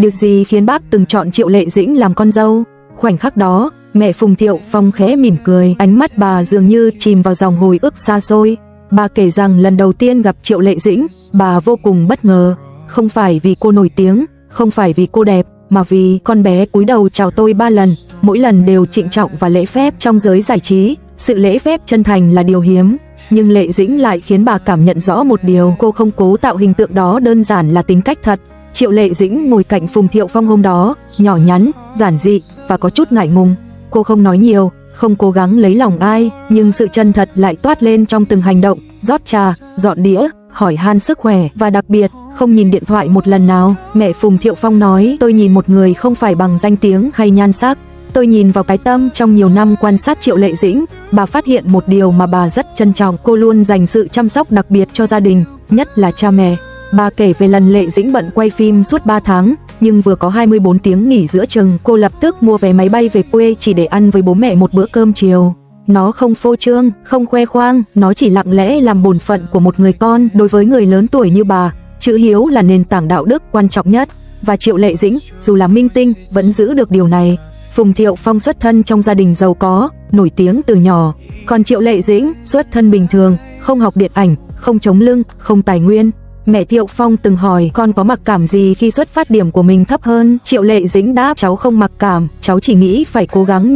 Điều gì khiến bác từng chọn Triệu Lệ Dĩnh làm con dâu? Khoảnh khắc đó, mẹ Phùng Thiệu Phong khẽ mỉm cười, ánh mắt bà dường như chìm vào dòng hồi ức xa xôi. Bà kể rằng lần đầu tiên gặp Triệu Lệ Dĩnh, bà vô cùng bất ngờ. Không phải vì cô nổi tiếng, không phải vì cô đẹp, mà vì con bé cúi đầu chào tôi 3 lần, mỗi lần đều trịnh trọng và lễ phép. Trong giới giải trí, sự lễ phép chân thành là điều hiếm, nhưng Lệ Dĩnh lại khiến bà cảm nhận rõ một điều, cô không cố tạo hình tượng đó, đơn giản là tính cách thật. Triệu Lệ Dĩnh ngồi cạnh Phùng Thiệu Phong hôm đó, nhỏ nhắn, giản dị và có chút ngại ngùng. Cô không nói nhiều, không cố gắng lấy lòng ai, nhưng sự chân thật lại toát lên trong từng hành động, rót trà, dọn đĩa, hỏi han sức khỏe và đặc biệt không nhìn điện thoại một lần nào. Mẹ Phùng Thiệu Phong nói, tôi nhìn một người không phải bằng danh tiếng hay nhan sắc, tôi nhìn vào cái tâm. Trong nhiều năm quan sát Triệu Lệ Dĩnh, bà phát hiện một điều mà bà rất trân trọng, cô luôn dành sự chăm sóc đặc biệt cho gia đình, nhất là cha mẹ. Bà kể về lần Lệ Dĩnh bận quay phim suốt 3 tháng, nhưng vừa có 24 tiếng nghỉ giữa chừng, cô lập tức mua vé máy bay về quê chỉ để ăn với bố mẹ một bữa cơm chiều. Nó không phô trương, không khoe khoang, nó chỉ lặng lẽ làm bổn phận của một người con. Đối với người lớn tuổi như bà, chữ hiếu là nền tảng đạo đức quan trọng nhất, và Triệu Lệ Dĩnh, dù là minh tinh, vẫn giữ được điều này. Phùng Thiệu Phong xuất thân trong gia đình giàu có, nổi tiếng từ nhỏ, còn Triệu Lệ Dĩnh xuất thân bình thường, không học điện ảnh, không chống lưng, không tài nguyên. Mẹ Thiệu Phong từng hỏi con có mặc cảm gì khi xuất phát điểm của mình thấp hơn. Triệu Lệ Dĩnh đáp, cháu không mặc cảm, cháu chỉ nghĩ phải cố gắng.